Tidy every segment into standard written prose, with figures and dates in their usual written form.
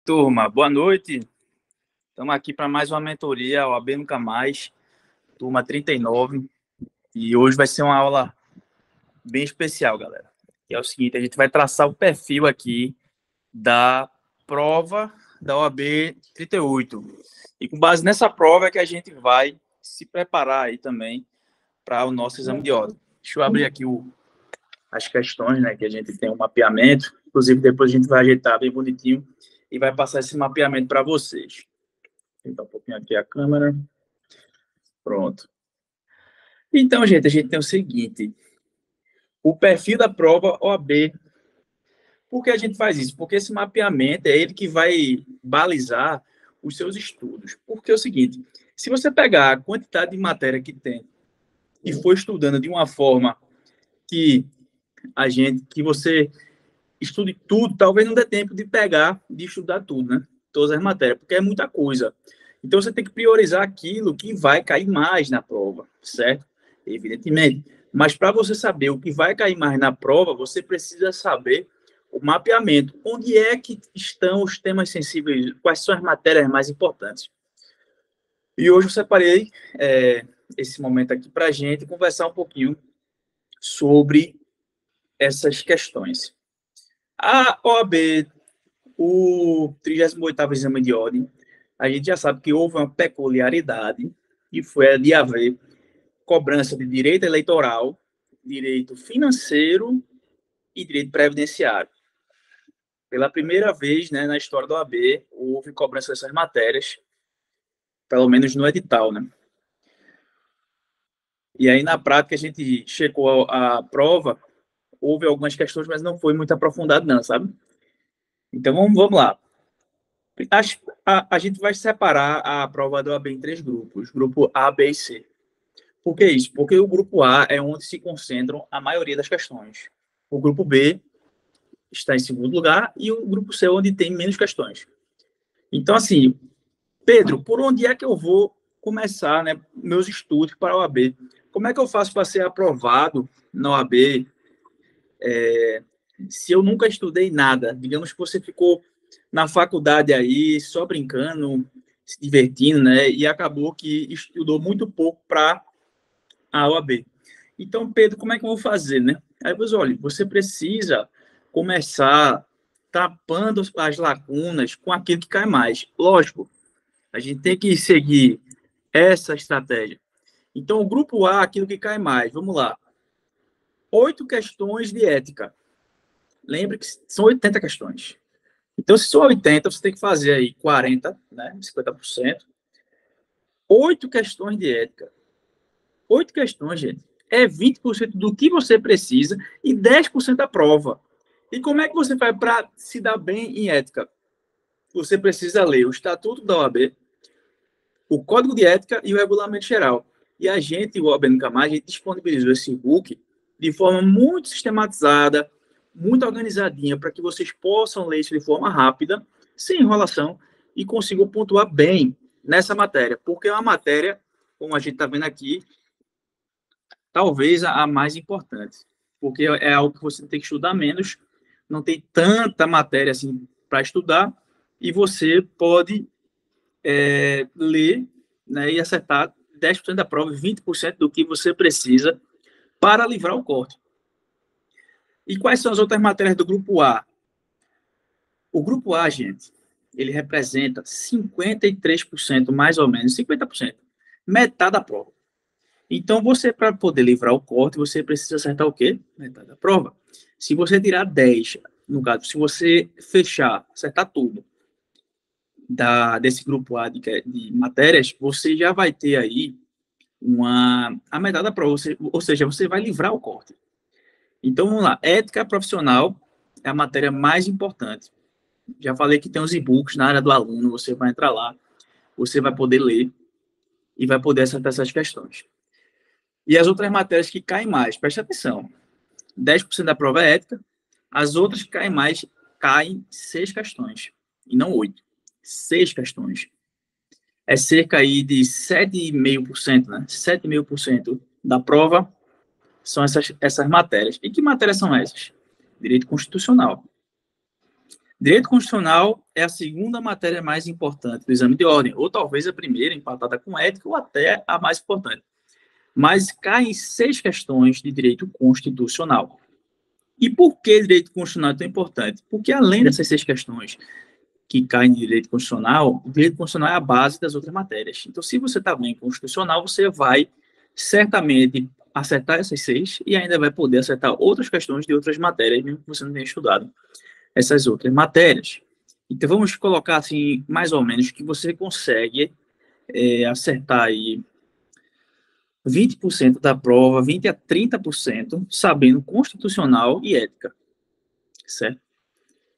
Turma, boa noite. Estamos aqui para mais uma mentoria, OAB Nunca Mais, turma 39. E hoje vai ser uma aula bem especial, galera. Que é o seguinte, a gente vai traçar o perfil aqui da prova da OAB 38. E com base nessa prova é que a gente vai se preparar aí também para o nosso exame de ordem. Deixa eu abrir aqui as questões, né, que a gente tem um mapeamento. Inclusive, depois a gente vai ajeitar bem bonitinho e vai passar esse mapeamento para vocês. Vou tentar um pouquinho aqui a câmera. Pronto. Então, gente, a gente tem o seguinte. O perfil da prova OAB. Por que a gente faz isso? Porque esse mapeamento é ele que vai balizar os seus estudos. Porque é o seguinte, se você pegar a quantidade de matéria que tem e for estudando de uma forma que você estude tudo, talvez não dê tempo de estudar tudo, né? Todas as matérias, porque é muita coisa. Então, você tem que priorizar aquilo que vai cair mais na prova, certo? Evidentemente. Mas para você saber o que vai cair mais na prova, você precisa saber o mapeamento. Onde é que estão os temas sensíveis? Quais são as matérias mais importantes? E hoje eu separei esse momento aqui para a gente conversar um pouquinho sobre essas questões. A OAB, o 38º Exame de Ordem, a gente já sabe que houve uma peculiaridade, que foi a de haver cobrança de direito eleitoral, direito financeiro e direito previdenciário. Pela primeira vez, né, na história da OAB, houve cobrança dessas matérias, pelo menos no edital, né? E aí, na prática, a gente checou a prova, houve algumas questões, mas não foi muito aprofundado, não, sabe? Então, vamos lá. A gente vai separar a prova da OAB em 3 grupos, grupo A, B e C. Por que isso? Porque o grupo A é onde se concentram a maioria das questões. O grupo B está em segundo lugar e o grupo C é onde tem menos questões. Então, assim, Pedro, por onde é que eu vou começar, né, meus estudos para a OAB? Como é que eu faço para ser aprovado na OAB se eu nunca estudei nada? Digamos que você ficou na faculdade aí, só brincando, se divertindo, né, e acabou que estudou muito pouco para a OAB. Então, Pedro, como é que eu vou fazer, né? Aí, pois, olha, você precisa começar tapando as lacunas com aquilo que cai mais. Lógico, a gente tem que seguir essa estratégia. Então, o grupo A, aquilo que cai mais. Vamos lá. 8 questões de ética. Lembre que são 80 questões. Então, se são 80, você tem que fazer aí 40, né? 50%. 8 questões de ética. 8 questões, gente. É 20% do que você precisa e 10% da prova. E como é que você faz para se dar bem em ética? Você precisa ler o Estatuto da OAB, o Código de Ética e o Regulamento Geral. E a gente, o OAB Nunca Mais, a gente disponibilizou esse e-book de forma muito sistematizada, muito organizadinha, para que vocês possam ler isso de forma rápida, sem enrolação, e consigam pontuar bem nessa matéria. Porque é uma matéria, como a gente está vendo aqui, talvez a mais importante. Porque é algo que você tem que estudar menos, não tem tanta matéria assim para estudar, e você pode ler, né, e acertar 10% da prova, 20% do que você precisa para livrar o corte. E quais são as outras matérias do grupo A? O grupo A, gente, ele representa 53%, mais ou menos, 50%, metade da prova. Então, você, para poder livrar o corte, você precisa acertar o quê? Metade da prova. Se você tirar 10, no caso, se você fechar, acertar tudo, desse grupo A de matérias, você já vai ter aí a metade da prova, ou seja, você vai livrar o corte. Então, vamos lá. Ética profissional é a matéria mais importante. Já falei que tem os e-books na área do aluno, você vai entrar lá, você vai poder ler e vai poder acertar essas questões. E as outras matérias que caem mais, preste atenção. 10% da prova é ética, as outras que caem mais, caem 6 questões, e não 8. 6 questões. É cerca aí de 7,5%, né? 7,5% da prova são essas matérias. E que matérias são essas? Direito constitucional. Direito constitucional é a segunda matéria mais importante do exame de ordem, ou talvez a primeira, empatada com ética, ou até a mais importante. Mas caem 6 questões de direito constitucional. E por que direito constitucional é tão importante? Porque além dessas 6 questões que caem em direito constitucional, o direito constitucional é a base das outras matérias. Então, se você está bem em constitucional, você vai certamente acertar essas 6 e ainda vai poder acertar outras questões de outras matérias, mesmo que você não tenha estudado essas outras matérias. Então, vamos colocar assim, mais ou menos, que você consegue acertar aí 20% da prova, 20 a 30%, sabendo constitucional e ética, certo?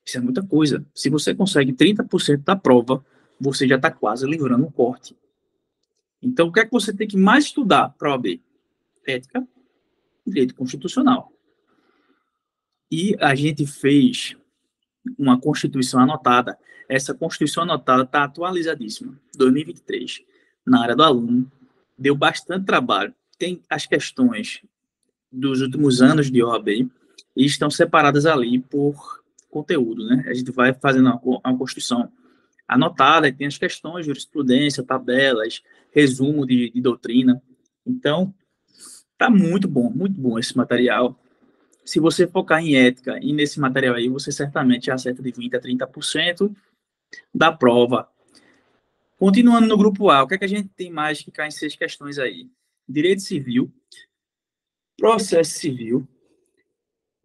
Isso é muita coisa. Se você consegue 30% da prova, você já está quase livrando um corte. Então, o que é que você tem que mais estudar para a OAB? Ética, direito constitucional. E a gente fez uma Constituição anotada. Essa Constituição anotada está atualizadíssima, 2023, na área do aluno. Deu bastante trabalho. Tem as questões dos últimos anos de OAB e estão separadas ali por conteúdo, né? A gente vai fazendo uma Constituição anotada e tem as questões, jurisprudência, tabelas, resumo de doutrina. Então, tá muito bom esse material. Se você focar em ética e nesse material aí, você certamente acerta de 20 a 30% da prova. Continuando no grupo A, o que é que a gente tem mais que cai em 6 questões aí? Direito civil, processo civil,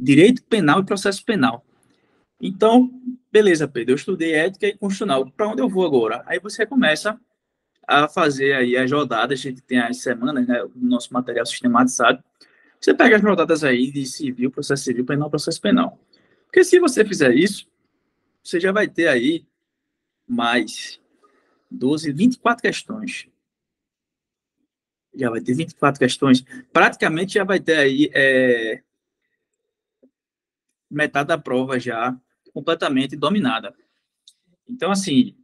direito penal e processo penal. Então, beleza, Pedro, eu estudei ética e constitucional. Para onde eu vou agora? Aí você começa a fazer aí as rodadas, a gente tem as semanas, né, o nosso material sistematizado. Você pega as rodadas aí de civil, processo civil, penal, processo penal. Porque se você fizer isso, você já vai ter aí mais 12, 24 questões. Já vai ter 24 questões. Praticamente já vai ter aí metade da prova já completamente dominada. Então, assim,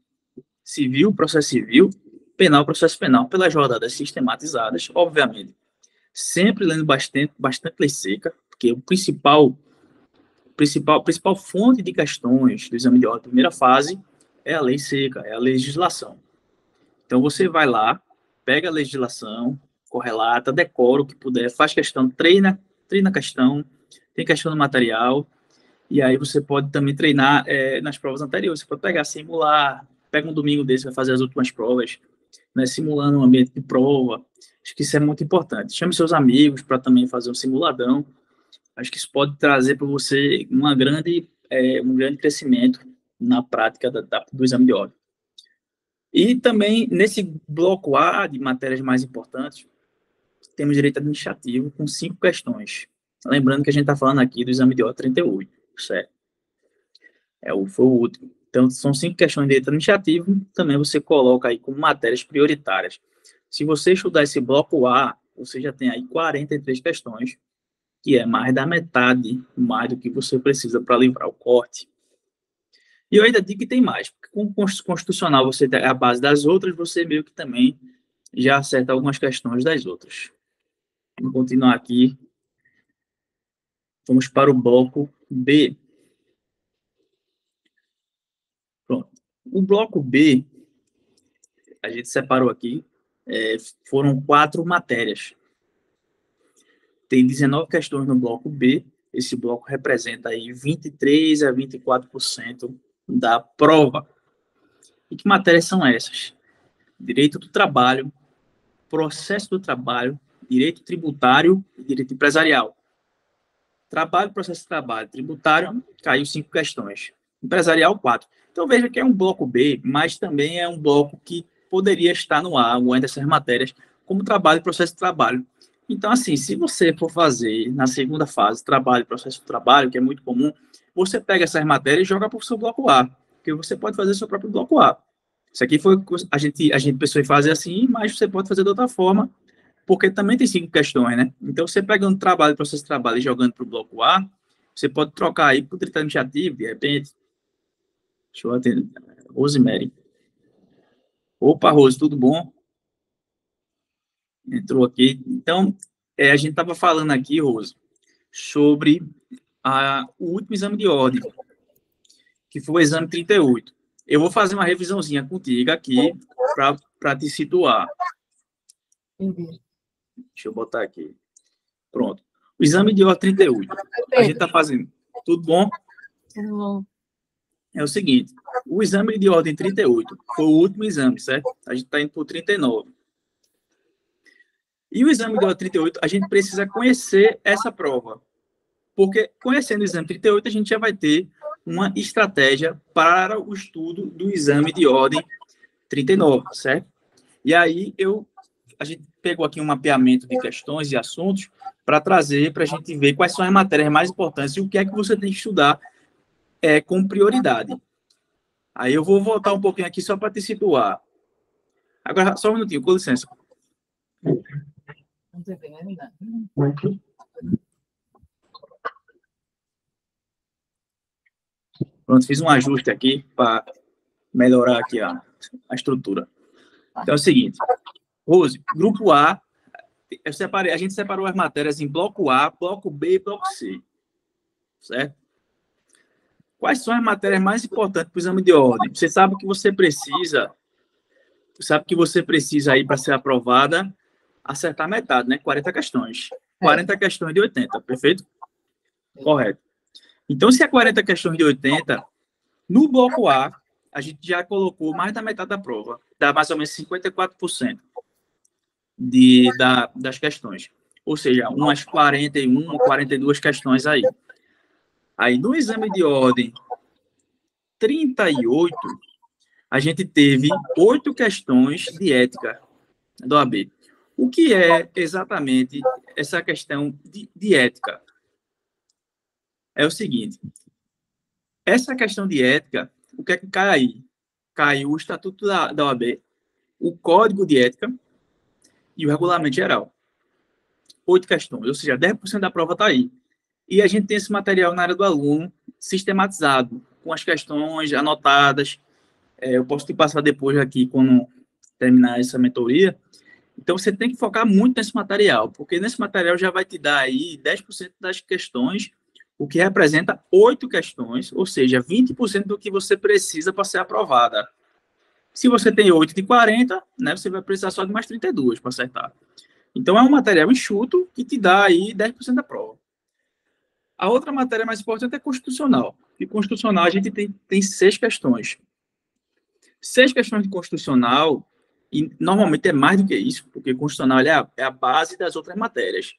civil, processo civil, penal, processo penal, pelas rodadas sistematizadas, obviamente. Sempre lendo bastante lei seca, porque o principal fonte de questões do exame de ordem, primeira fase, é a lei seca, é a legislação. Então, você vai lá, pega a legislação, correlata, decora o que puder, faz questão, treina a questão, tem questão no material, e aí você pode também treinar nas provas anteriores. Você pode pegar, simular, pega um domingo desse, vai fazer as últimas provas, né, simulando um ambiente de prova. Acho que isso é muito importante. Chame seus amigos para também fazer um simuladão. Acho que isso pode trazer para você um grande crescimento na prática do exame de ordem. E também, nesse bloco A de matérias mais importantes, temos direito administrativo com 5 questões. Lembrando que a gente está falando aqui do exame de ordem 38, certo? Foi o último. Então, são 5 questões de direito administrativo, também você coloca aí como matérias prioritárias. Se você estudar esse bloco A, você já tem aí 43 questões, que é mais da metade, mais do que você precisa para livrar o corte. E eu ainda digo que tem mais, porque com o constitucional você tem a base das outras, você meio que também já acerta algumas questões das outras. Vamos continuar aqui. Vamos para o bloco B. Pronto. O bloco B, a gente separou aqui, foram 4 matérias. Tem 19 questões no bloco B. Esse bloco representa aí 23 a 24% da prova. E que matérias são essas? Direito do trabalho, processo do trabalho, direito tributário e direito empresarial. Trabalho, processo de trabalho, tributário, caiu 5 questões. Empresarial, 4. Então, veja que é um bloco B, mas também é um bloco que poderia estar no A, alguma dessas matérias, como trabalho e processo de trabalho. Então, assim, se você for fazer na segunda fase, trabalho e processo de trabalho, que é muito comum, você pega essas matérias e joga para o seu bloco A, porque você pode fazer seu próprio bloco A. Isso aqui foi a gente pensou em fazer assim, mas você pode fazer de outra forma, porque também tem 5 questões, né? Então, você pegando trabalho, processo de trabalho e jogando para o bloco A, você pode trocar aí para o direito administrativo, de repente. Deixa eu atender. Rosemary. Opa, Rose, tudo bom? Entrou aqui. Então, a gente estava falando aqui, Rose, sobre o último exame de ordem. que foi o exame 38. Eu vou fazer uma revisãozinha contigo aqui para te situar. Entendi. Deixa eu botar aqui. Pronto. O exame de ordem 38. A gente está fazendo. Tudo bom? Tudo bom. É o seguinte, o exame de ordem 38 foi o último exame, certo? A gente está indo para o 39. E o exame de ordem 38, a gente precisa conhecer essa prova. Porque conhecendo o exame 38, a gente já vai ter uma estratégia para o estudo do exame de ordem 39, certo? E aí, a gente pegou aqui um mapeamento de questões e assuntos para trazer, para a gente ver quais são as matérias mais importantes e o que é que você tem que estudar com prioridade. Aí eu vou voltar um pouquinho aqui só para te situar. Agora, só um minutinho, com licença. Não tem nada. Pronto, fiz um ajuste aqui para melhorar aqui a estrutura. Então é o seguinte, Rose, grupo A, a gente separou as matérias em bloco A, bloco B e bloco C, certo? Quais são as matérias mais importantes para o exame de ordem? Você sabe que você precisa aí para ser aprovada, acertar metade, né? 40 questões. 40 questões de 80, perfeito? Correto. Então, se é 40 questões de 80, no bloco A, a gente já colocou mais da metade da prova. Dá mais ou menos 54% das questões. Ou seja, umas 41, 42 questões aí. Aí, no exame de ordem 38, a gente teve 8 questões de ética do AB. O que é exatamente essa questão de ética? É o seguinte, essa questão de ética, o que é que cai aí? Cai o Estatuto da OAB, o Código de Ética e o Regulamento Geral. 8 questões, ou seja, 10% da prova está aí. E a gente tem esse material na área do aluno sistematizado, com as questões anotadas. Eu posso te passar depois aqui, quando terminar essa mentoria. Então, você tem que focar muito nesse material, porque nesse material já vai te dar aí 10% das questões, o que representa 8 questões, ou seja, 20% do que você precisa para ser aprovada. Se você tem 8 de 40, né, você vai precisar só de mais 32 para acertar. Então, é um material enxuto que te dá aí 10% da prova. A outra matéria mais importante é constitucional. E constitucional a gente tem 6 questões. 6 questões de constitucional, e normalmente é mais do que isso, porque constitucional é a base das outras matérias.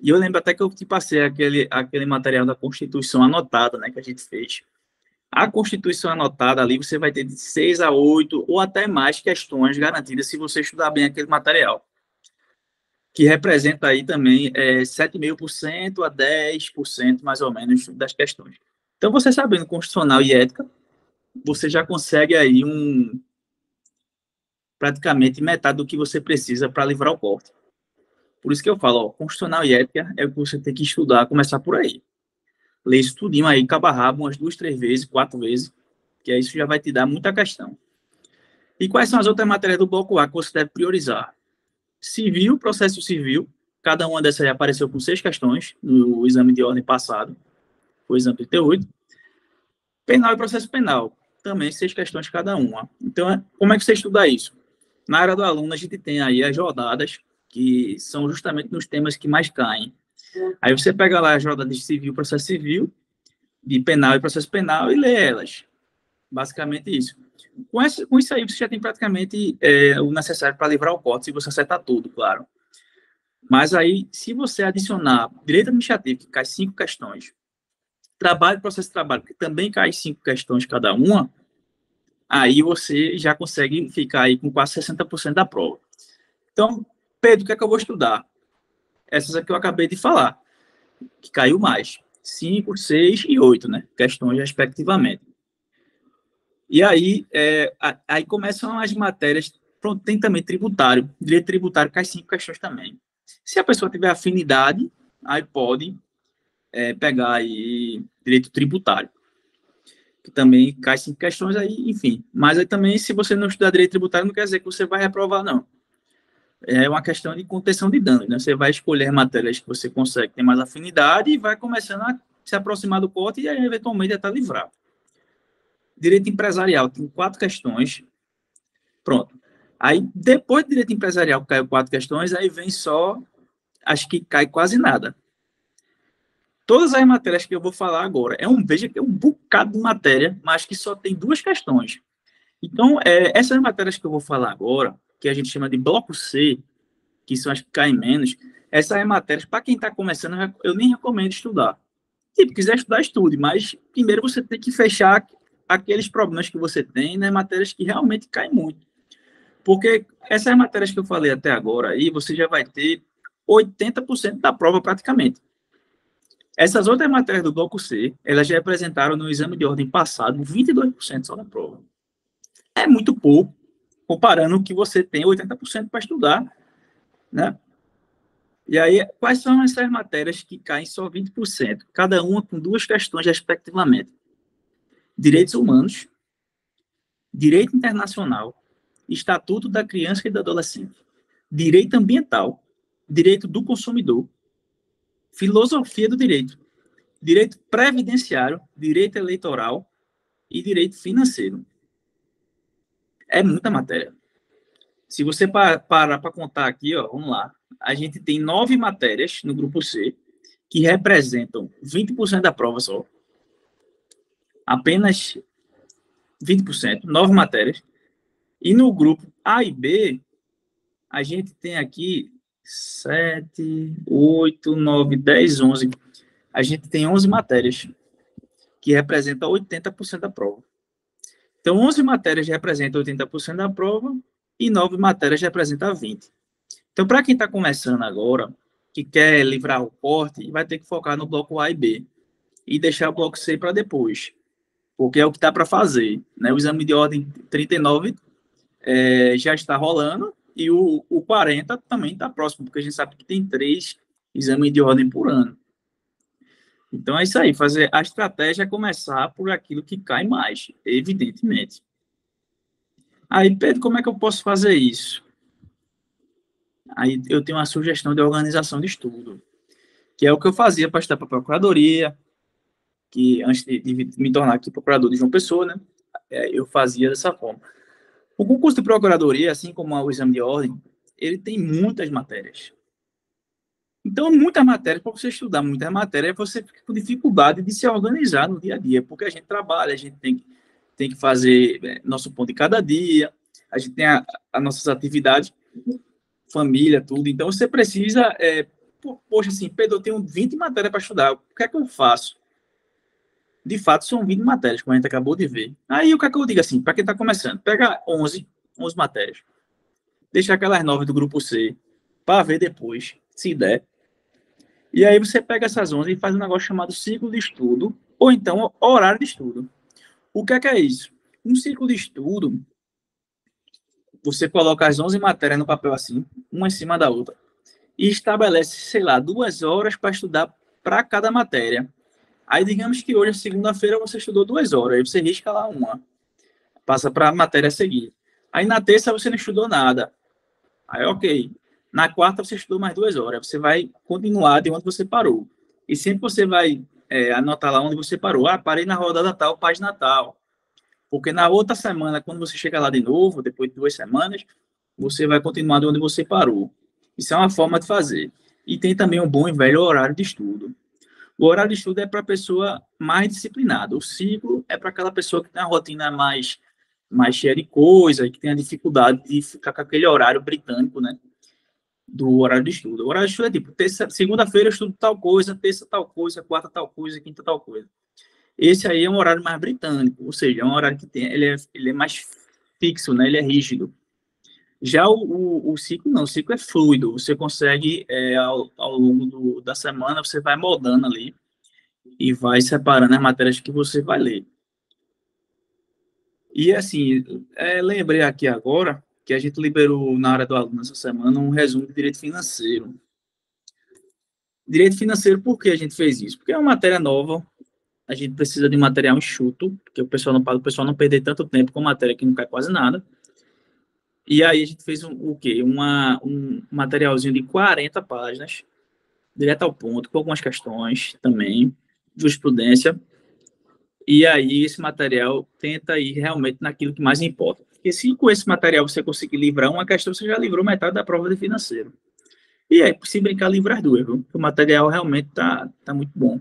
E eu lembro até que eu te passei aquele material da Constituição anotada, né, que a gente fez. A Constituição anotada ali, você vai ter de 6 a 8 ou até mais questões garantidas se você estudar bem aquele material, que representa aí também 7,5% a 10%, mais ou menos, das questões. Então, você sabendo constitucional e ética, você já consegue aí praticamente metade do que você precisa para livrar o corte. Por isso que eu falo, constitucional e ética é o que você tem que estudar, começar por aí. Lê isso tudinho aí, cabo a rabo, umas 2, 3 vezes, 4 vezes, que aí isso já vai te dar muita questão. E quais são as outras matérias do bloco A que você deve priorizar? Civil, processo civil, cada uma dessas aí apareceu com 6 questões no exame de ordem passado, foi o exame 38. Penal e processo penal, também 6 questões cada uma. Então, como é que você estuda isso? Na área do aluno, a gente tem aí as rodadas, que são justamente nos temas que mais caem. Aí você pega lá as rodadas de civil, processo civil, de penal e processo penal e lê elas. Basicamente isso. Com isso aí, você já tem praticamente o necessário para livrar o corte, se você acertar tudo, claro. Mas aí, se você adicionar direito administrativo, que cai 5 questões, trabalho e processo de trabalho, que também cai 5 questões cada uma, aí você já consegue ficar aí com quase 60% da prova. Então, Pedro, o que é que eu vou estudar? Essas aqui eu acabei de falar, que caiu mais. 5, 6 e 8, né? Questões, respectivamente. E aí, aí começam as matérias. Pronto, tem também tributário. Direito tributário cai 5 questões também. Se a pessoa tiver afinidade, aí pode pegar aí direito tributário, que também cai 5 questões aí, enfim. Mas aí também, se você não estudar direito tributário, não quer dizer que você vai reprovar, não. É uma questão de contenção de danos, né? Você vai escolher matérias que você consegue ter mais afinidade e vai começando a se aproximar do corte e aí, eventualmente, até livrar. Direito empresarial tem 4 questões. Pronto. Aí, depois de direito empresarial, que caiu 4 questões, aí vem só, acho que cai quase nada. Todas as matérias que eu vou falar agora, veja que é um bocado de matéria, mas que só tem 2 questões. Então, essas matérias que eu vou falar agora, que a gente chama de bloco C, que são as que caem menos, essas matérias, para quem está começando, eu nem recomendo estudar. Se quiser estudar, estude, mas primeiro você tem que fechar aqueles problemas que você tem, né, matérias que realmente caem muito. Porque essas matérias que eu falei até agora, aí você já vai ter 80% da prova praticamente. Essas outras matérias do bloco C, elas já apresentaram no exame de ordem passado 22% só da prova. É muito pouco, comparando o que você tem 80% para estudar, né? E aí, quais são essas matérias que caem só 20%? Cada uma com 2 questões, respectivamente. Direitos humanos, direito internacional, estatuto da criança e do adolescente, direito ambiental, direito do consumidor, filosofia do direito, direito previdenciário, direito eleitoral e direito financeiro. É muita matéria. Se você parar para contar aqui, ó, vamos lá. A gente tem 9 matérias no grupo C que representam 20% da prova só. Apenas 20%, 9 matérias. E no grupo A e B, a gente tem aqui 7, 8, 9, 10, 11. A gente tem 11 matérias que representam 80% da prova. Então, 11 matérias representam 80% da prova e 9 matérias representam 20%. Então, para quem está começando agora, que quer livrar o corte, vai ter que focar no bloco A e B e deixar o bloco C para depois, porque é o que está para fazer. Né? O exame de ordem 39 já está rolando e o 40 também está próximo, porque a gente sabe que tem 3 exames de ordem por ano. Então, é isso aí. Fazer a estratégia é começar por aquilo que cai mais, evidentemente. Aí, Pedro, como é que eu posso fazer isso? Aí eu tenho uma sugestão de organização de estudo, que é o que eu fazia para estudar para a procuradoria, que antes de me tornar aqui procurador de João Pessoa, né, eu fazia dessa forma. O concurso de procuradoria, assim como o exame de ordem, ele tem muitas matérias. Então, muitas matérias, para você estudar muitas matérias, você fica com dificuldade de se organizar no dia a dia, porque a gente trabalha, a gente tem que fazer nosso ponto de cada dia, a gente tem as nossas atividades, família, tudo. Então, você precisa, poxa, assim, Pedro, eu tenho 20 matérias para estudar, o que é que eu faço? De fato, são 20 matérias, como a gente acabou de ver. Aí, o que é que eu digo assim, para quem está começando? Pega 11 matérias, deixa aquelas 9 do grupo C, para ver depois, se der. E aí você pega essas 11 e faz um negócio chamado ciclo de estudo, ou então horário de estudo. O que é isso? Um ciclo de estudo, você coloca as 11 matérias no papel assim, uma em cima da outra, e estabelece, sei lá, 2 horas para estudar para cada matéria. Aí, digamos que hoje, segunda-feira, você estudou 2 horas, aí você risca lá uma, passa para a matéria a seguir. Aí, na terça, você não estudou nada. Aí, ok. Na quarta, você estudou mais 2 horas. Você vai continuar de onde você parou. E sempre você vai anotar lá onde você parou. Ah, parei na rodada tal, página tal. Porque na outra semana, quando você chega lá de novo, depois de 2 semanas, você vai continuar de onde você parou. Isso é uma forma de fazer. E tem também um bom e velho horário de estudo. O horário de estudo é para a pessoa mais disciplinada. O ciclo é para aquela pessoa que tem uma rotina mais cheia de coisa, que tem a dificuldade de ficar com aquele horário britânico, né? Do horário de estudo. O horário de estudo é tipo, segunda-feira eu estudo tal coisa, terça tal coisa, quarta tal coisa, quinta tal coisa. Esse aí é um horário mais britânico, ou seja, é um horário que ele é mais fixo, né? Ele é rígido. Já o ciclo não, o ciclo é fluido, você consegue, ao longo da semana, você vai moldando ali e vai separando as matérias que você vai ler. E assim, lembrei aqui agora que a gente liberou na área do aluno essa semana um resumo de direito financeiro. Direito financeiro, por que a gente fez isso? Porque é uma matéria nova, a gente precisa de material enxuto, porque o pessoal não perder tanto tempo com matéria que não cai quase nada. E aí a gente fez o quê? Um materialzinho de 40 páginas, direto ao ponto, com algumas questões também, jurisprudência, E aí esse material tenta ir realmente naquilo que mais importa. Porque se com esse material você conseguir livrar uma questão, você já livrou metade da prova de financeiro. E aí, se brincar, livrar as duas, viu? O material realmente tá muito bom.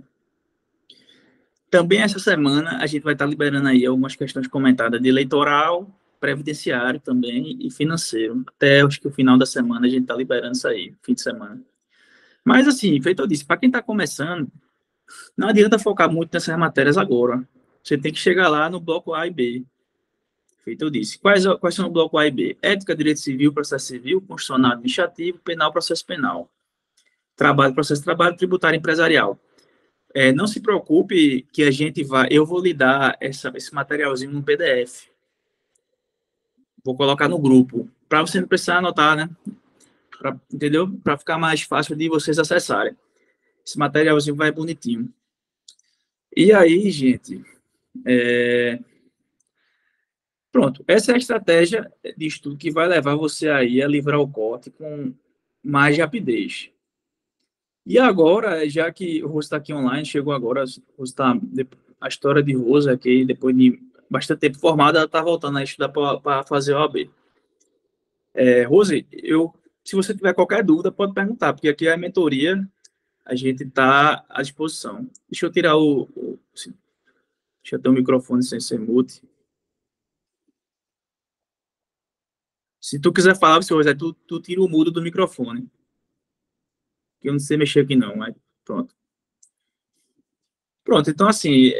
Também essa semana a gente vai estar liberando aí algumas questões comentadas de eleitoral, previdenciário também e financeiro. Até acho que o final da semana a gente está liberando isso aí, fim de semana. Mas assim, feito eu disse, para quem está começando, não adianta focar muito nessas matérias agora. Você tem que chegar lá no bloco A e B. Feito eu disse. Quais são o bloco A e B? Ética, direito civil, processo civil, constitucional administrativo, penal, processo penal. Trabalho, processo de trabalho, tributário empresarial. Não se preocupe que a gente vai... Eu vou lhe dar esse materialzinho no PDF. Vou colocar no grupo. Para você não precisar anotar, né? Entendeu? Para ficar mais fácil de vocês acessarem. Esse materialzinho vai bonitinho. E aí, gente... Pronto, essa é a estratégia de estudo que vai levar você aí a livrar o corte com mais rapidez. E agora, já que o Rosa está aqui online, chegou agora, a história de Rosa aqui, depois de bastante tempo formada, ela está voltando a estudar para fazer o OAB. Rose, se você tiver qualquer dúvida, pode perguntar, porque aqui é a mentoria, a gente está à disposição. Deixa eu tirar deixa eu ter o microfone sem ser mute. Se tu quiser falar, José, tu tira o mudo do microfone. Que eu não sei mexer aqui não, mas pronto. Pronto, então assim,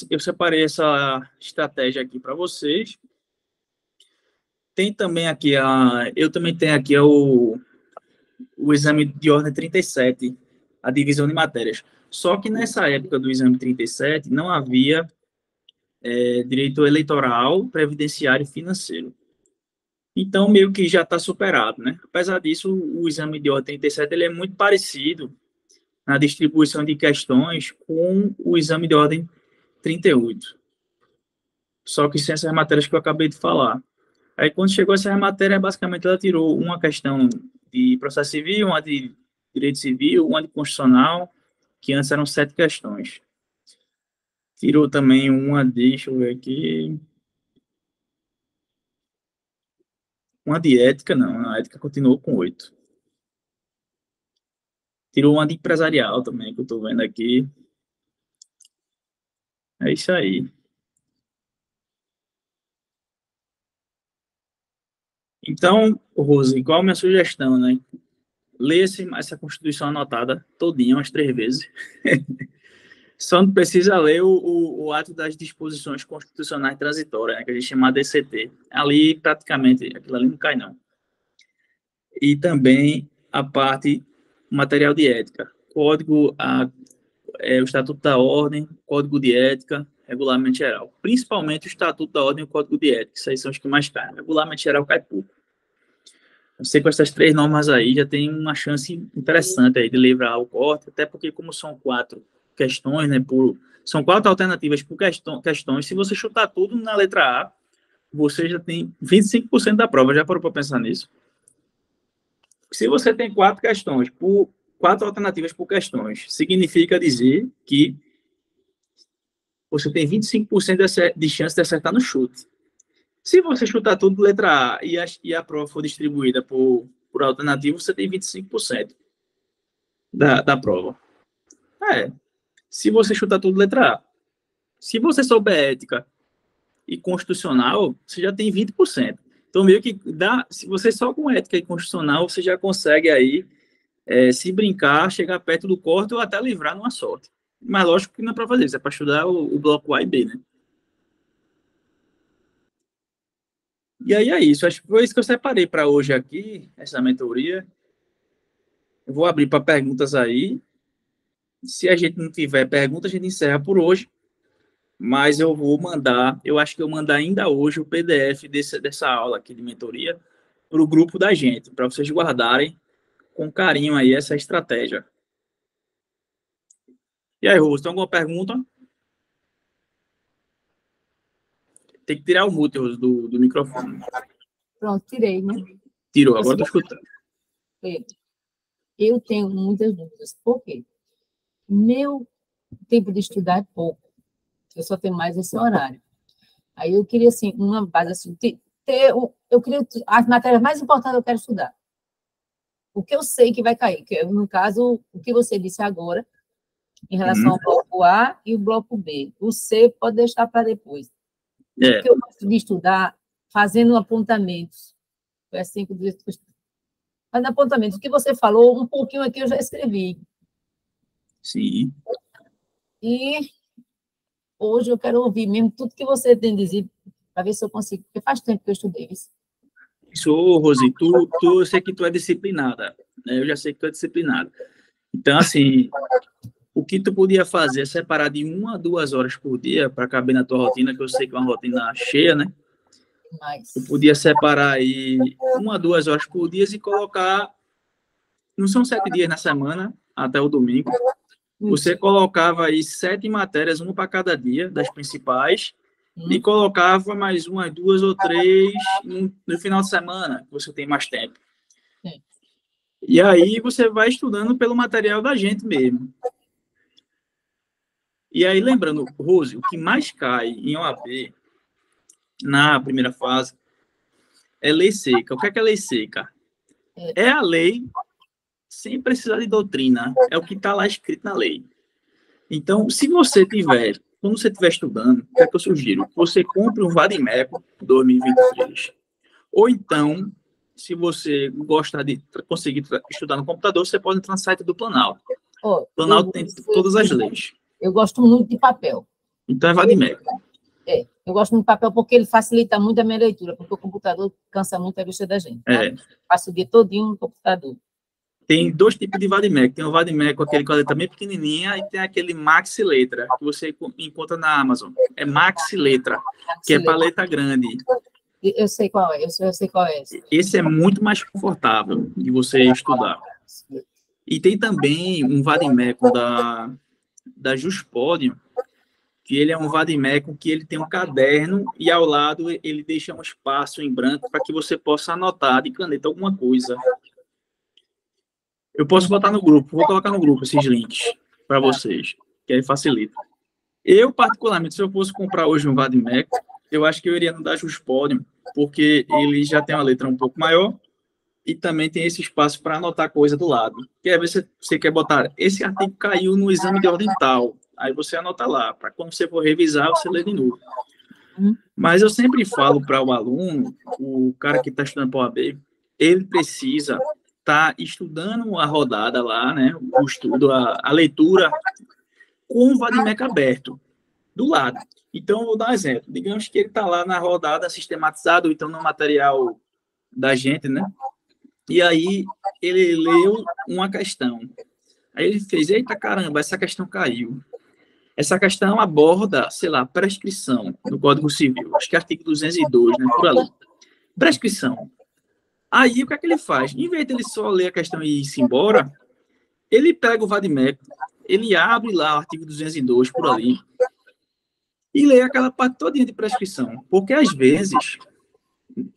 eu separei essa estratégia aqui para vocês. Tem também aqui eu também tenho aqui o exame de ordem 37, a divisão de matérias. Só que nessa época do exame 37 não havia direito eleitoral, previdenciário e financeiro. Então, meio que já está superado, né? Apesar disso, o exame de ordem 37 ele é muito parecido na distribuição de questões com o exame de ordem 38. Só que sem essas matérias que eu acabei de falar. Aí, quando chegou essa matéria, basicamente ela tirou uma questão de processo civil, uma de direito civil, uma de constitucional, que antes eram 7 questões. Tirou também deixa eu ver aqui, uma de ética, não, a ética continuou com 8. Tirou uma de empresarial também, que eu estou vendo aqui. É isso aí. Então, Rose, qual a minha sugestão, né? Leia essa Constituição anotada todinha, umas 3 vezes. Só não precisa ler o ato das disposições constitucionais transitórias, né, que a gente chama de DCT. Ali, praticamente, aquilo ali não cai, não. E também a parte material de ética. O Estatuto da Ordem, Código de Ética, Regulamento Geral. Principalmente o Estatuto da Ordem e o Código de Ética. Isso aí são os que mais caem. Regulamento Geral cai pouco. Você com essas 3 normas aí já tem uma chance interessante aí de livrar o corte, até porque como são 4 questões, né, são 4 alternativas por questões, se você chutar tudo na letra A, você já tem 25% da prova. Já parou para pensar nisso? Se você tem 4 questões, 4 alternativas por questões, significa dizer que você tem 25% de chance de acertar no chute. Se você chutar tudo letra A e a prova for distribuída por alternativo, você tem 25% da prova. Se você chutar tudo letra A. Se você souber ética e constitucional, você já tem 20%. Então, meio que se você só com ética e constitucional, você já consegue aí, se brincar, chegar perto do corte ou até livrar numa sorte. Mas lógico que não é para fazer isso, é para estudar o bloco A e B, né? E aí é isso. Acho que foi isso que eu separei para hoje aqui, essa mentoria. Eu vou abrir para perguntas aí. Se a gente não tiver pergunta, a gente encerra por hoje. Mas eu acho que eu mandar ainda hoje o PDF dessa aula aqui de mentoria para o grupo da gente, para vocês guardarem com carinho aí essa estratégia. E aí, Rose, tem alguma pergunta? Tem que tirar o mute, Rose, do microfone. Pronto, tirei, né? Tirou, agora estou escutando. Eu tenho muitas dúvidas. Por quê? Meu tempo de estudar é pouco. eu só tenho mais esse horário. Aí eu queria, assim, uma base, assim, eu queria as matérias mais importantes eu quero estudar. O que eu sei que vai cair, que no caso, o que você disse agora, em relação ao bloco A e o bloco B. O C pode deixar para depois. Porque eu gosto de estudar fazendo apontamentos. Foi assim que eu disse. Fazendo apontamentos. O que você falou, um pouquinho aqui eu já escrevi. Sim. E hoje eu quero ouvir mesmo tudo que você tem a dizer, para ver se eu consigo, porque faz tempo que eu estudei isso. Rose, eu sei que tu é disciplinada, né? Eu já sei que tu é disciplinada. Então, assim, o que tu podia fazer é separar de 1 a 2 horas por dia para caber na tua rotina, que eu sei que é uma rotina cheia, né? Tu podia separar aí 1 a 2 horas por dia e colocar, não são 7 dias na semana, até o domingo, você colocava aí 7 matérias, uma para cada dia, das principais, e colocava mais 1, 2 ou 3 no final de semana, que você tem mais tempo. E aí você vai estudando pelo material da gente mesmo. E aí, lembrando, Rose, o que mais cai em OAB, na primeira fase, é lei seca. O que é lei seca? É a lei sem precisar de doutrina. É o que está lá escrito na lei. Então, se você tiver, quando você estiver estudando, o que é que eu sugiro? Você compre um Vadimeco 2023. Ou então, se você gostar de conseguir estudar no computador, você pode entrar no site do Planalto. O Planalto tem todas as leis. Eu gosto muito de papel. Então, é Vadimeco. Eu gosto muito de papel porque ele facilita muito a minha leitura, porque o computador cansa muito a vista da gente. Né? Passo o dia todinho no computador. Tem 2 tipos de Vadimeco. Tem o Vadimeco, aquele com a letra bem pequenininha, e tem aquele Maxi Letra, que você encontra na Amazon. É Maxi Letra, que é para letra grande. Eu sei qual é, eu sei qual é esse. Esse é muito mais confortável de você estudar. E tem também um Vadimeco da Juspodium, que ele é um Vadimeco que ele tem um caderno e ao lado ele deixa um espaço em branco para que você possa anotar de caneta alguma coisa. Eu posso botar no grupo, vou colocar no grupo esses links para vocês, que aí facilita. Eu, particularmente, se eu fosse comprar hoje um Vadimeco, eu acho que eu iria no da Juspodium, porque ele já tem uma letra um pouco maior e também tem esse espaço para anotar coisa do lado. Que às vezes você quer botar, esse artigo caiu no exame de ordem tal, aí você anota lá, para quando você for revisar, você lê de novo. Mas eu sempre falo para o aluno, o cara que está estudando para o OAB, ele precisa estar estudando a rodada lá, né, o estudo, a leitura, com o Vadimeco aberto, do lado. Então, eu vou dar um exemplo. Digamos que ele está lá na rodada sistematizado, ou então no material da gente, né? E aí, ele leu uma questão. Aí ele fez, eita caramba, essa questão caiu. Essa questão aborda, sei lá, prescrição no Código Civil. Acho que é artigo 202, né? Por ali. Prescrição. Aí, o que é que ele faz? Em vez de ele só ler a questão e ir embora, ele pega o Vadimeco, ele abre lá o artigo 202 por ali e lê aquela parte todinha de prescrição. Porque, às vezes,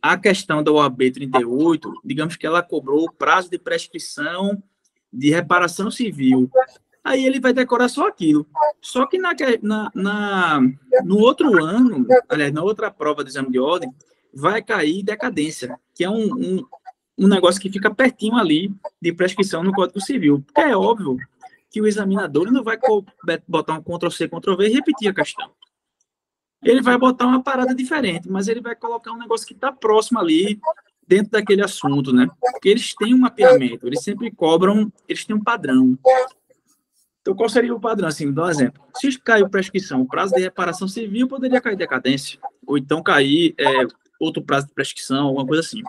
a questão da OAB 38, digamos que ela cobrou o prazo de prescrição de reparação civil. Aí ele vai decorar só aquilo. Só que no outro ano, aliás, na outra prova do exame de ordem, vai cair decadência, que é um negócio que fica pertinho ali de prescrição no Código Civil. Porque é óbvio que o examinador não vai botar um Ctrl+C, Ctrl+V e repetir a questão. Ele vai botar uma parada diferente, mas ele vai colocar um negócio que está próximo ali, dentro daquele assunto, né? Porque eles têm um mapeamento, eles sempre cobram, eles têm um padrão. Então, qual seria o padrão? Assim, dá um exemplo. Se caiu prescrição, o prazo de reparação civil poderia cair decadência, ou então cair outro prazo de prescrição, alguma coisa assim.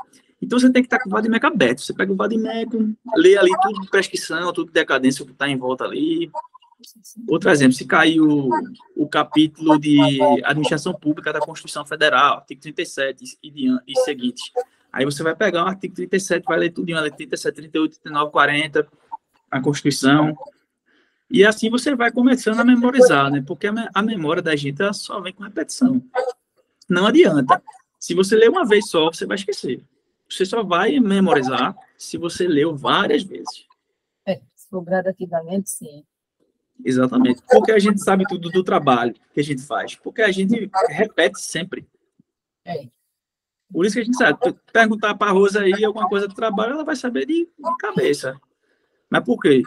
Então, você tem que estar com o Vadimeco aberto. Você pega o Vadimeco, lê ali tudo de prescrição, tudo de decadência, o que está em volta ali. Outro exemplo, se caiu o capítulo de administração pública da Constituição Federal, artigo 37 e seguintes. Aí você vai pegar o artigo 37, vai ler tudo em 37, 38, 39, 40, a Constituição. E assim você vai começando a memorizar, né? Porque a memória da gente só vem com repetição. Não adianta. Se você ler uma vez só, você vai esquecer. Você só vai memorizar se você leu várias vezes. Se for gradativamente, sim. Exatamente. Porque a gente sabe tudo do trabalho que a gente faz. Porque a gente repete sempre. É. Por isso que a gente sabe. Perguntar para a Rosa aí alguma coisa do trabalho, ela vai saber de cabeça. Mas por quê?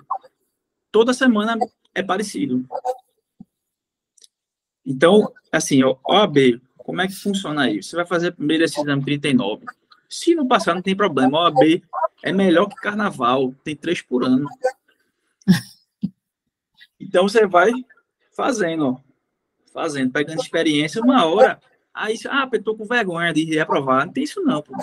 Toda semana é parecido. Então, assim, OAB, como é que funciona aí? Você vai fazer primeiro esse exame 39. Se não passar, não tem problema. OAB é melhor que carnaval. Tem 3 por ano. Então, você vai fazendo, ó. Fazendo, pegando experiência. Uma hora, aí, eu tô com vergonha de reprovar. Não tem isso não, pô.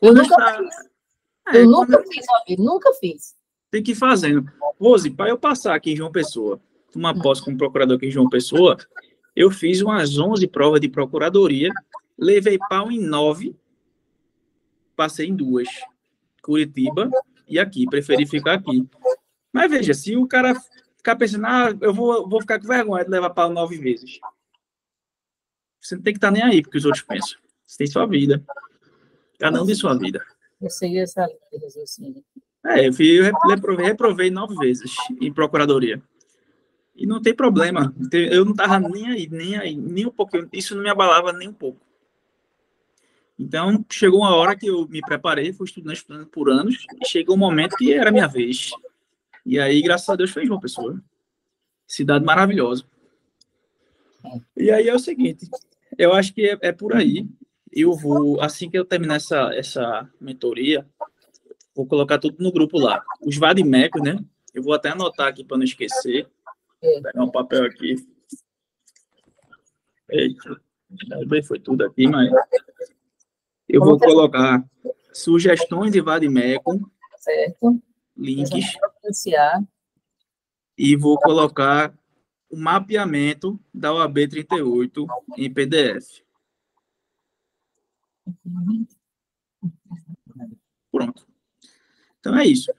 Eu nunca fiz, nunca fiz. Tem que ir fazendo. Rose, para eu passar aqui em João Pessoa, uma posse como procurador aqui em João Pessoa, eu fiz umas 11 provas de procuradoria, levei pau em 9, passei em 2. Curitiba e aqui, preferi ficar aqui. Mas veja, se o cara ficar pensando, eu vou ficar com vergonha de levar pau 9 vezes. Você não tem que estar nem aí porque os outros pensam. Você tem sua vida. Cada um tem sua vida. Eu sei essa linha de raciocínio. Eu reprovei 9 vezes em procuradoria. E não tem problema. Eu não estava nem aí, nem um pouquinho. Isso não me abalava nem um pouco. Então, chegou uma hora que eu me preparei, fui estudando por anos, e chegou um momento que era a minha vez. E aí, graças a Deus, fez uma pessoa. Cidade maravilhosa. E aí é o seguinte, eu acho que é por aí. Eu vou, assim que eu terminar essa mentoria, vou colocar tudo no grupo lá. Os vademecums, né? Eu vou até anotar aqui para não esquecer. Vou pegar um papel aqui. Eita, foi tudo aqui, mas eu vou colocar sugestões de vademecum, certo? links, e vou colocar o mapeamento da OAB 38 em PDF. Pronto. Então é isso.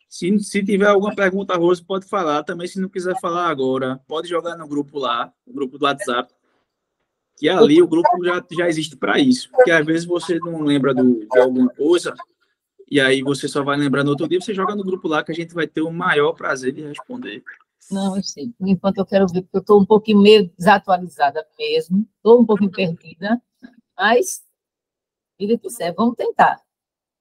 Se tiver alguma pergunta, Rose, pode falar. Também, se não quiser falar agora, pode jogar no grupo lá, no grupo do WhatsApp. Que ali o grupo já existe para isso. Porque às vezes você não lembra de alguma coisa, e aí você só vai lembrar no outro dia, você joga no grupo lá que a gente vai ter o maior prazer de responder. Não, eu sei. Por enquanto eu quero ver, porque eu estou um pouquinho meio desatualizada mesmo. Estou um pouquinho perdida, mas, ele quiser, vamos tentar.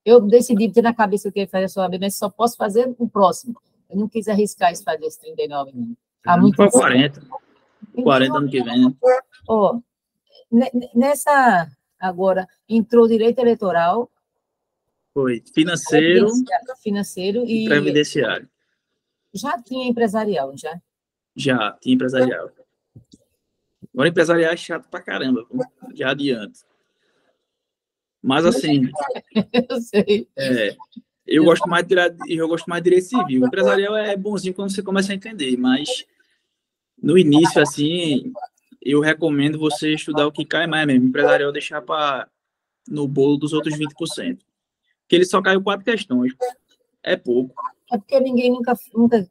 Eu decidi ter na cabeça que eu queria fazer a sua OAB, mas só posso fazer o próximo. Eu não quis arriscar isso fazer esse 39, não. Há muito tempo. 40. 40 ano que vem, né? Ó, nessa, agora, entrou direito eleitoral. Foi. Financeiro e previdenciário. Já tinha empresarial, já? Já, tinha empresarial. Agora, empresarial é chato pra caramba, já adianto. Mas, assim... Eu sei. Eu gosto mais de direito civil. O empresarial é bonzinho quando você começa a entender, mas no início, assim, eu recomendo você estudar o que cai mais mesmo. O empresarial deixar no bolo dos outros 20%. Porque ele só caiu 4 questões. É pouco. É porque ninguém nunca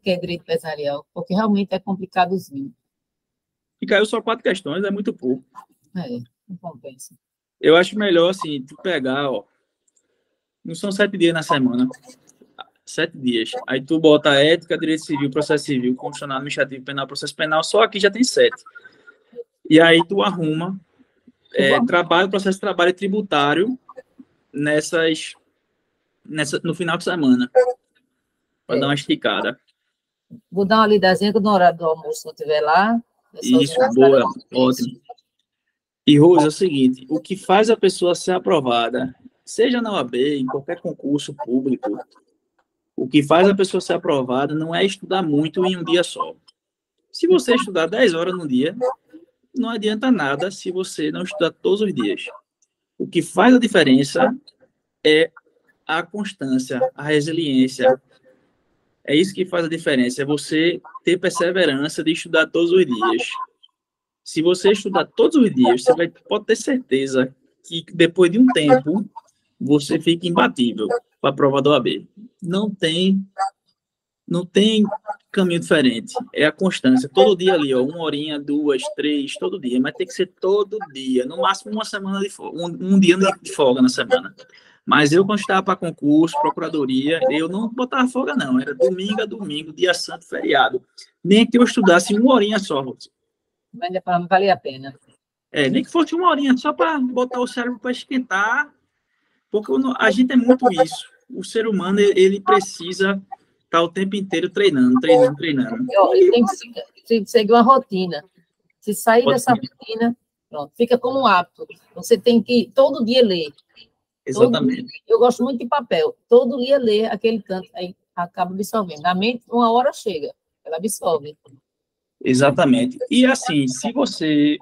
quer direito empresarial, porque realmente é complicadozinho. E caiu só 4 questões, é muito pouco. Não compensa. Eu acho melhor, assim, tu pegar, ó, não são 7 dias na semana. 7 dias. Aí tu bota ética, direito civil, processo civil, constitucional, administrativo, penal, processo penal, só aqui já tem 7. E aí tu arruma processo de trabalho tributário no final de semana. Para dar uma esticada. Vou dar uma lidazinha no horário do almoço, se eu estiver lá. Isso, boa, ótimo. E, Rose, é o seguinte, o que faz a pessoa ser aprovada, seja na OAB, em qualquer concurso público, o que faz a pessoa ser aprovada não é estudar muito em um dia só. Se você estudar 10 horas no dia, não adianta nada se você não estudar todos os dias. O que faz a diferença é a constância, a resiliência. É isso que faz a diferença, é você ter perseverança de estudar todos os dias. Se você estudar todos os dias, você pode ter certeza que depois de um tempo, você fica imbatível para a prova da OAB. Não tem caminho diferente. É a constância. Todo dia ali, ó, 1 horinha, 2, 3, todo dia. Mas tem que ser todo dia. No máximo uma semana de folga. Um dia de folga na semana. Mas eu, quando estava para concurso, procuradoria, eu não botava folga, não. Era domingo a domingo, dia santo, feriado. Nem que eu estudasse uma horinha só, Rose. Mas valia a pena. Nem que fosse uma horinha, só para botar o cérebro para esquentar, porque a gente é muito isso. O ser humano, ele precisa estar o tempo inteiro treinando. E tem que seguir uma rotina. Se sair dessa rotina, pronto, fica como um hábito. Você tem que todo dia ler. Exatamente. Eu gosto muito de papel. Todo dia ler aquele tanto, aí acaba absorvendo. Na mente, uma hora chega, ela absorve. Exatamente. E assim, se você...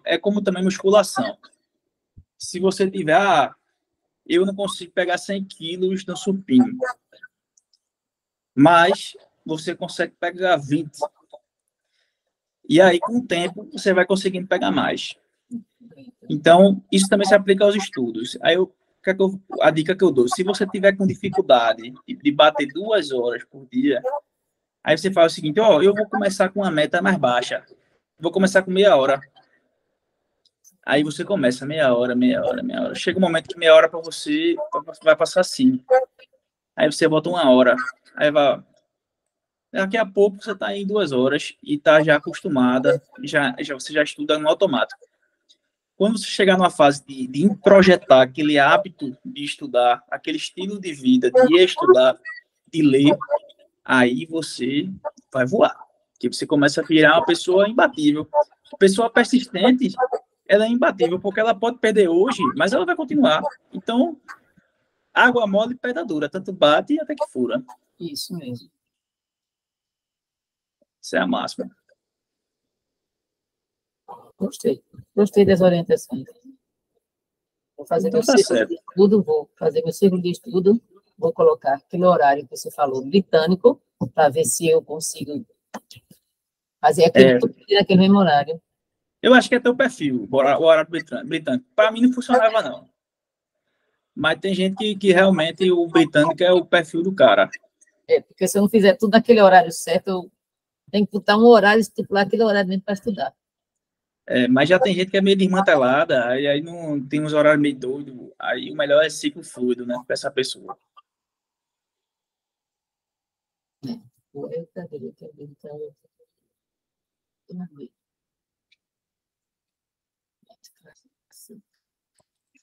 É como também musculação. Se você tiver... eu não consigo pegar 100 quilos no supino. Mas você consegue pegar 20. E aí, com o tempo, você vai conseguindo pegar mais. Então, isso também se aplica aos estudos. Aí, a dica que eu dou, se você tiver com dificuldade de bater 2 horas por dia, aí você faz o seguinte, eu vou começar com uma meta mais baixa. Vou começar com meia hora. Aí você começa meia hora. Chega um momento que meia hora para você vai passar assim. Aí você bota 1 hora. Aí vai... Daqui a pouco você está em 2 horas e está já acostumada, você já estuda no automático. Quando você chegar numa fase de introjetar aquele hábito de estudar, aquele estilo de vida, de estudar, de ler, aí você vai voar. Porque você começa a virar uma pessoa imbatível. A pessoa persistente, ela é imbatível, porque ela pode perder hoje, mas ela vai continuar. Então, água mole e pedra dura, tanto bate até que fura. Isso mesmo. Isso é a máxima. Gostei das orientações. Vou fazer Então, meu círculo de estudo, vou colocar aquele horário que você falou, britânico, para ver se eu consigo fazer aquele mesmo horário. Eu acho que é teu perfil, o horário britânico. Para mim não funcionava, não. Mas tem gente que realmente o britânico é o perfil do cara. Porque se eu não fizer tudo naquele horário certo, eu tenho que botar um horário, estipular aquele horário mesmo para estudar. Mas já tem gente que é meio desmantelada, aí não tem uns horários meio doidos. Aí o melhor é ciclo fluido, né, para essa pessoa.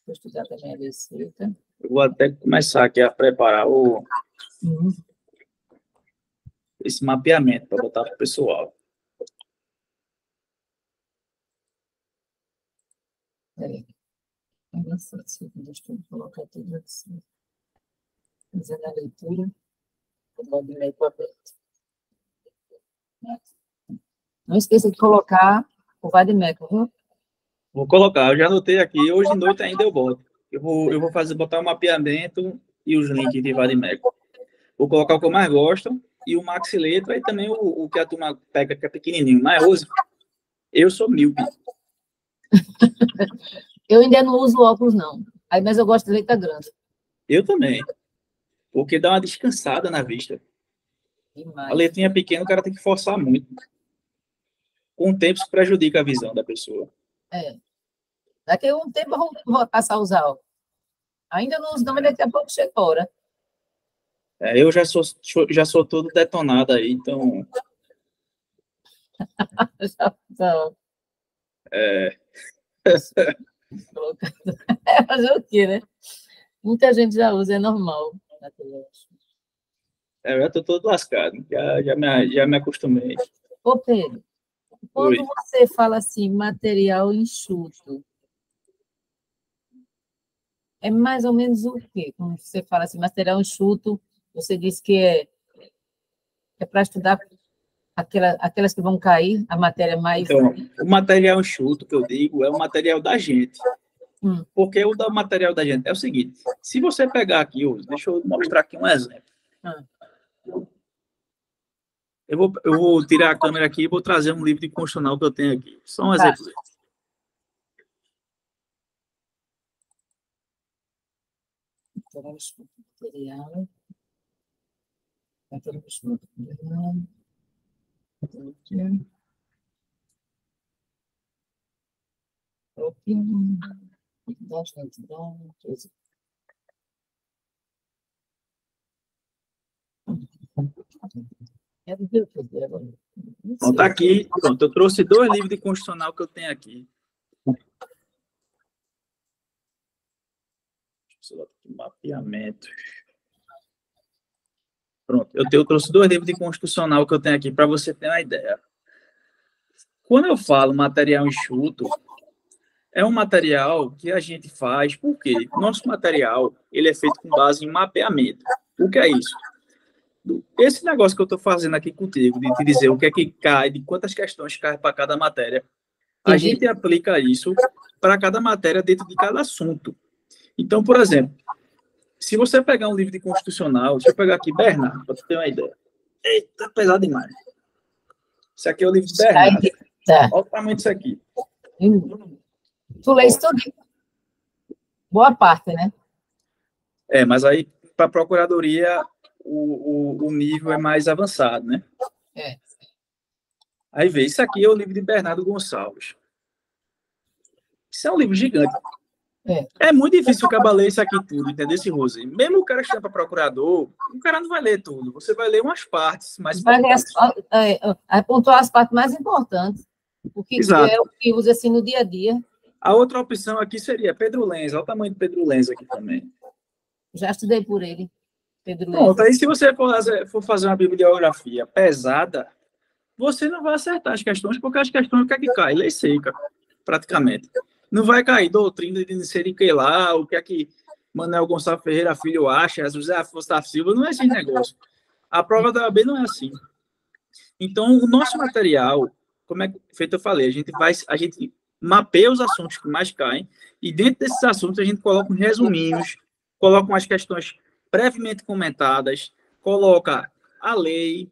Vou estudar também a receita. Eu vou até começar aqui a preparar esse mapeamento para botar para o pessoal. Peraí. Deixa eu colocar tudo assim. Fazendo a leitura. Não esqueça de colocar o Vadimeco, viu? Vou colocar, eu já anotei aqui. Hoje de noite ainda eu boto. Eu vou botar o mapeamento e os links de Vadimeco. Vou colocar o que eu mais gosto e o Maxi Letra e também o que a turma pega, que é pequenininho. Mas, Rose, eu sou míope. Eu ainda não uso óculos, não. Mas eu gosto de letra grande. Eu também. Porque dá uma descansada na vista. Demais. A letrinha pequena, o cara tem que forçar muito. Com o tempo, isso prejudica a visão da pessoa. Daqui a um tempo eu vou passar a usar óculos. Ainda não uso, não, mas daqui a pouco chega a hora. Eu já sou todo detonado aí, então... Fazer o quê, né? Muita gente já usa, é normal. Eu já estou todo lascado. Já me acostumei. Ô, Pedro, quando você fala assim, material enxuto, é mais ou menos o quê? Quando você fala assim, material enxuto, você diz que é para estudar aquelas que vão cair, a matéria mais... Então, o material enxuto que eu digo é o material da gente. Porque o material da gente é o seguinte, se você pegar aqui, deixa eu mostrar aqui um exemplo. Eu vou tirar a câmera aqui e vou trazer um livro de constitucional que eu tenho aqui. Só um exemplo. Material. É do que eu fazer agora. Pronto, tá aqui. Pronto, eu trouxe 2 livros de constitucional que eu tenho aqui. Deixa eu botar aqui, mapeamento. Pronto, eu trouxe 2 livros de constitucional que eu tenho aqui para você ter uma ideia. Quando eu falo material enxuto, é um material que a gente faz porque nosso material ele é feito com base em mapeamento. O que é isso? Esse negócio que eu estou fazendo aqui contigo, de te dizer o que é que cai, de quantas questões cai para cada matéria, a gente aplica isso para cada matéria dentro de cada assunto. Então, por exemplo, se você pegar um livro de constitucional, deixa eu pegar aqui Bernardo, para tu ter uma ideia. Eita, pesado demais. Esse aqui é o livro de Bernardo. Tá. Olha o tamanho disso aqui. Tu lês tudo? Boa parte, né? Mas aí, para a procuradoria, o nível é mais avançado, né? É. Aí vê, isso aqui é o livro de Bernardo Gonçalves. Isso é um livro gigante. É muito difícil o cara ler isso aqui tudo, entendeu, esse Rose? Mesmo o cara que chama para procurador, o cara não vai ler tudo. Você vai ler umas partes mais importantes. Vai pontuar as partes mais importantes. O que Exato. é o que usa assim no dia a dia. A outra opção aqui seria Pedro Lenz. Olha o tamanho de Pedro Lenz aqui também. Já estudei por ele. Pedro Lenz. Pronto, aí se você for fazer uma bibliografia pesada, você não vai acertar as questões, porque as questões, o que é que cai? Lei seca, praticamente. Não vai cair doutrina de não sei de que lá, o que é que Manuel Gonçalves Ferreira Filho acha, José Afonso da Silva, não é esse negócio. A prova da OAB não é assim. Então, o nosso material, como é feito eu falei, a gente mapeia os assuntos que mais caem, e dentro desses assuntos a gente coloca uns resuminhos, coloca umas questões brevemente comentadas, coloca a lei,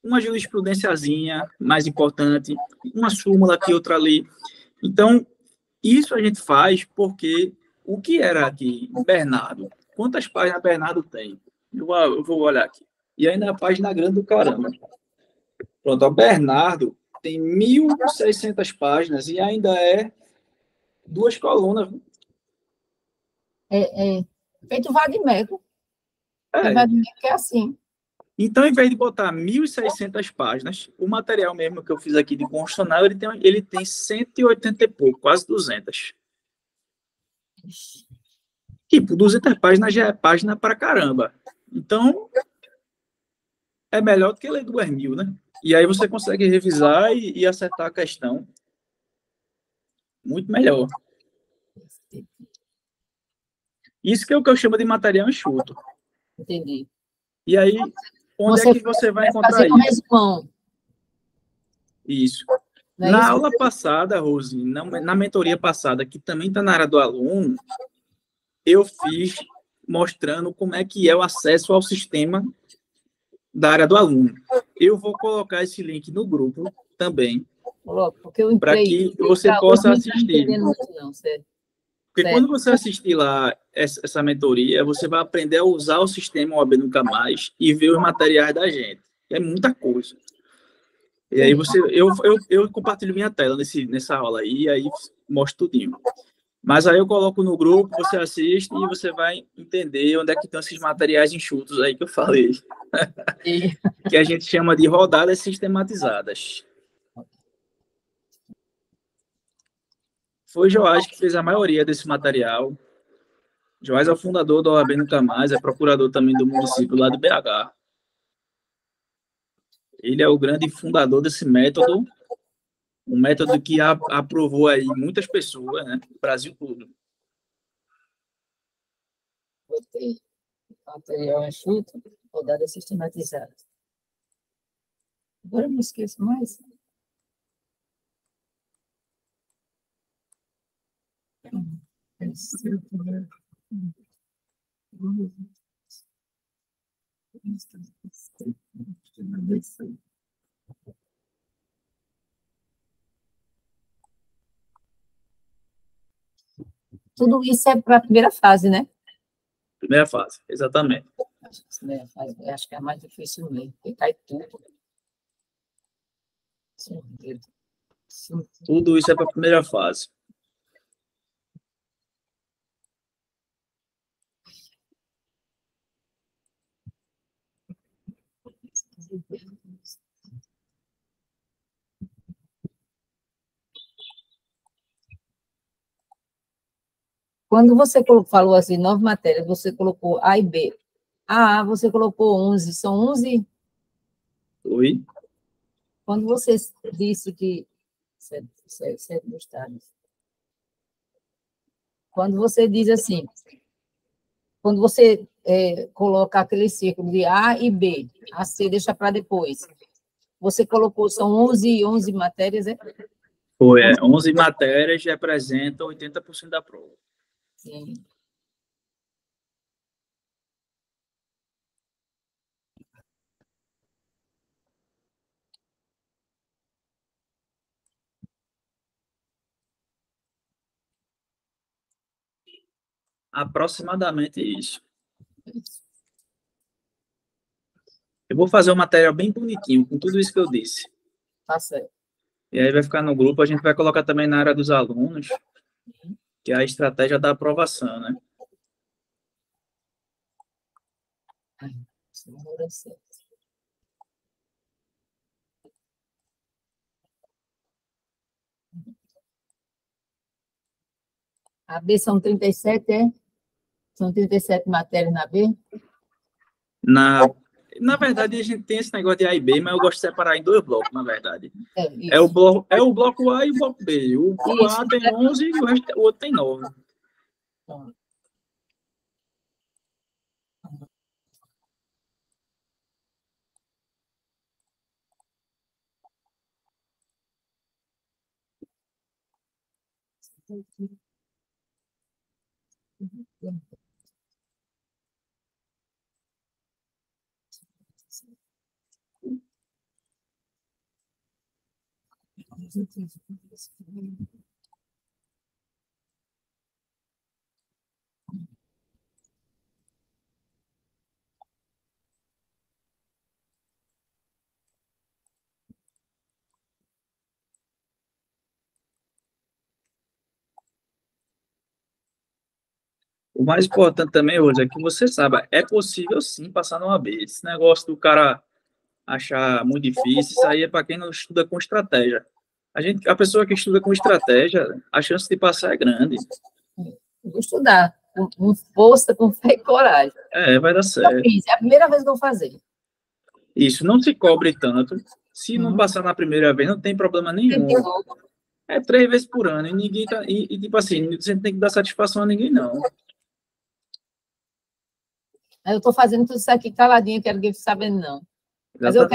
uma jurisprudênciazinha mais importante, uma súmula aqui, outra ali. Então, isso a gente faz porque o que era aqui, Bernardo? Quantas páginas Bernardo tem? Eu vou olhar aqui. E ainda é a página grande do caramba. Pronto, o Bernardo tem 1.600 páginas e ainda é 2 colunas. Feito Vadimeco. É. Vadimeco é assim. Então, em vez de botar 1.600 páginas, o material mesmo que eu fiz aqui de constitucional, ele tem 180 e pouco, quase 200. Tipo, 200 páginas já é página para caramba. Então, é melhor do que ler 2.000, né? E aí você consegue revisar e acertar a questão. Muito melhor. Isso que é o que eu chamo de material enxuto. Entendi. E aí, onde é que você vai encontrar fazer isso? Um resumão. Isso. Não é Na isso? aula passada, Rose, na mentoria passada, que também está na área do aluno, eu fiz mostrando como é que é o acesso ao sistema da área do aluno. Eu vou colocar esse link no grupo também, para que você possa assistir. Porque quando você assistir lá essa mentoria, você vai aprender a usar o sistema OAB Nunca Mais e ver os materiais da gente. É muita coisa. E aí eu compartilho minha tela nessa aula aí, e aí mostro tudinho. Mas aí eu coloco no grupo, você assiste e você vai entender onde é que estão esses materiais enxutos aí que eu falei. Que a gente chama de rodadas sistematizadas. Foi Joás que fez a maioria desse material. Joás é o fundador da OAB Nunca Mais, é procurador também do município lá de BH. Ele é o grande fundador desse método, um método que aprovou aí muitas pessoas, né? No Brasil todo. Material enxuto, rodada sistematizada. Agora eu não esqueço mais. Tudo isso é para a primeira fase, né? Primeira fase, exatamente. Acho que é a mais difícil mesmo, porque cai tudo. Tudo isso é para a primeira fase. Quando você falou assim, 9 matérias, você colocou A e B. A, você colocou 11, são 11? Oi? Quando você disse que... Quando você diz assim, quando você coloca aquele círculo de A e B, a C deixa para depois, você colocou, são 11 matérias, é? Foi, 11 matérias representam 80% da prova. Sim. Aproximadamente isso. Eu vou fazer uma matéria bem bonitinho, com tudo isso que eu disse. Tá certo. E aí vai ficar no grupo, a gente vai colocar também na área dos alunos, que é a estratégia da aprovação, né? A B são 37, é? São 37 matérias na B? Na verdade, a gente tem esse negócio de A e B, mas eu gosto de separar em dois blocos, na verdade. Isso. É o bloco A e o bloco B. O A tem 11 e o outro tem 9. O mais importante também, hoje, é que você saiba, é possível sim passar numa B. Esse negócio do cara achar muito difícil, isso aí é para quem não estuda com estratégia. A pessoa que estuda com estratégia, a chance de passar é grande. Vou estudar, com força, com fé e coragem. Vai dar certo. É a primeira vez que eu vou fazer. Isso, não se cobre tanto. Se não passar na primeira vez, não tem problema nenhum. É 3 vezes por ano, e ninguém tá, tipo assim, você não tem que dar satisfação a ninguém, não. Eu estou fazendo tudo isso aqui caladinho, quero ninguém sabendo, não. Mas eu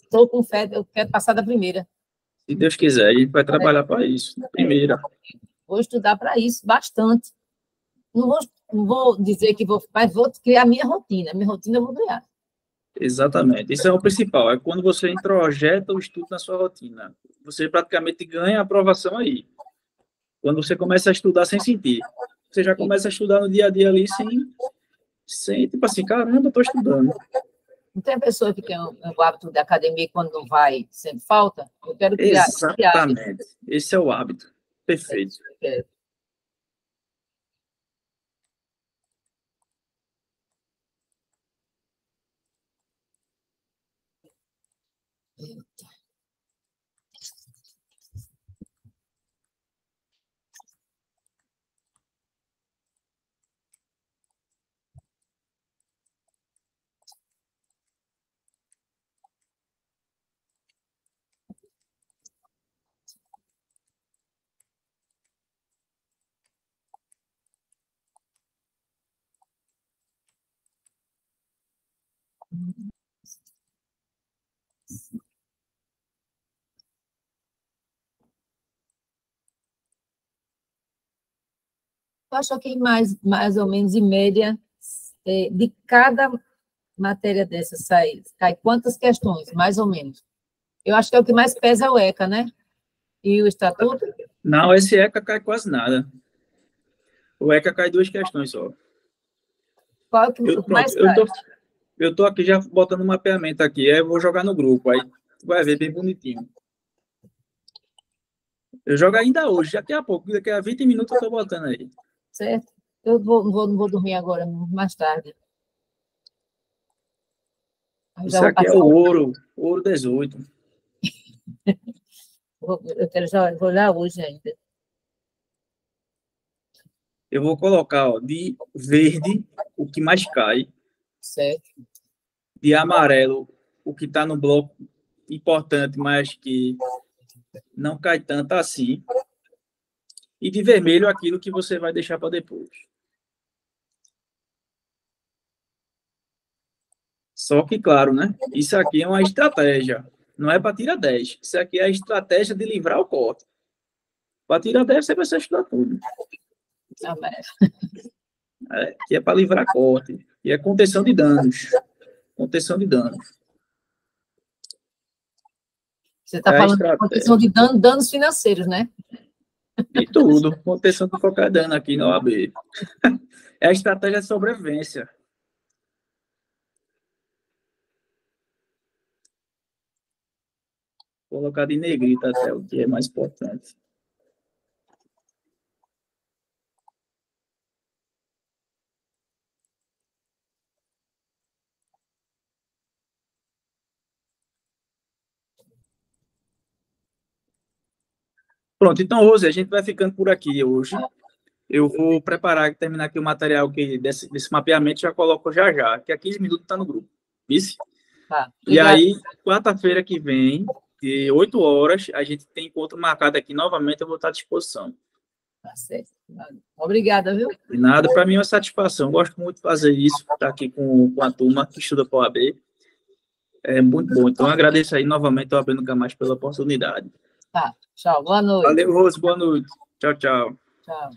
estou com fé, eu quero passar da primeira. Se Deus quiser, a gente vai trabalhar para isso, na primeira. Vou estudar para isso, bastante. Não vou dizer que vou, mas vou criar a minha rotina. Minha rotina eu vou criar. Exatamente. Isso é o principal, é quando você introjeta o estudo na sua rotina. Você praticamente ganha a aprovação aí. Quando você começa a estudar sem sentir. Você já começa a estudar no dia a dia ali sem tipo assim, caramba, eu estou estudando. Não tem pessoa que tem o hábito da academia e quando não vai, sempre falta? Eu quero criar. Exatamente. Esse é o hábito. Perfeito. Eu acho que mais ou menos, em média, de cada matéria dessa cai quantas questões, mais ou menos? Eu acho que é o que mais pesa é o ECA, né? E o estatuto? Não, esse ECA cai quase nada. O ECA cai 2 questões só. Qual é o que mais cai? Eu tô aqui já botando um mapeamento aqui, aí eu vou jogar no grupo, aí tu vai ver bem bonitinho. Eu jogo ainda hoje, daqui a pouco, daqui a 20 minutos eu tô botando aí. Certo. Eu não vou dormir agora, mais tarde. Isso aqui é o ouro 18. Eu quero já olhar hoje ainda. Eu vou colocar, ó, de verde, o que mais cai. Certo. De amarelo, o que está no bloco importante, mas que não cai tanto assim. E de vermelho, aquilo que você vai deixar para depois. Só que, claro, né? Isso aqui é uma estratégia. Não é para tirar 10. Isso aqui é a estratégia de livrar o corte. Para tirar 10, você vai se estudar tudo. Que é para livrar corte. E é contenção de danos. Contenção de danos. Você está falando de contenção de danos financeiros, né? De tudo. Contenção de qualquer dano aqui na OAB. É a estratégia de sobrevivência. Vou colocar de negrita até, o que é mais importante. Pronto, então, Rose, a gente vai ficando por aqui hoje. Eu vou preparar, terminar aqui o material que desse mapeamento, já coloco já, que há 15 minutos está no grupo. Isso? Tá, e aí, quarta-feira que vem, de 8 horas, a gente tem encontro marcado aqui novamente, eu vou estar à disposição. Tá certo. Obrigada, viu? De nada, para mim é uma satisfação. Gosto muito de fazer isso, estar aqui com a turma que estuda para o OAB. É muito bom. Então, agradeço aí novamente ao OAB Nunca Mais pela oportunidade. Tá, tchau, boa noite. Valeu, Rose, boa noite. Tchau, tchau. Tchau.